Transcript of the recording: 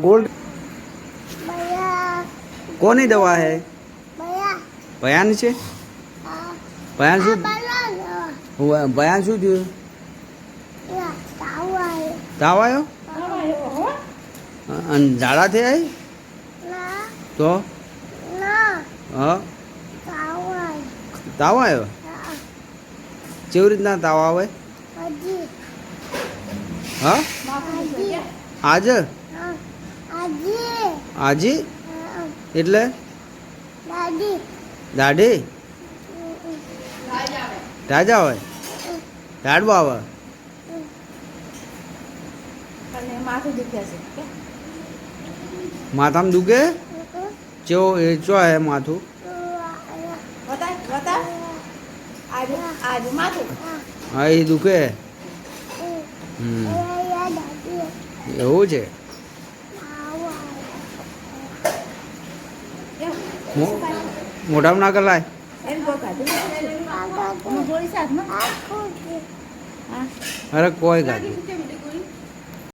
gold કોની દવા હે ભયાન છે ભયાન શું ભયાન શું થયું તાવ આવ્યો અને ઝાડા થયા તો હા તાવ આવ્યો કેવી રીતના તાવ આવે હા આજે આજે એટલે દાઢી તાજા હોય દાડવા આવે માથામાં દુખે ચો એ ચો હે માથું હા એ દુખે એવું છે મોઢામાં ના કલાય અરે કોઈ ગાડી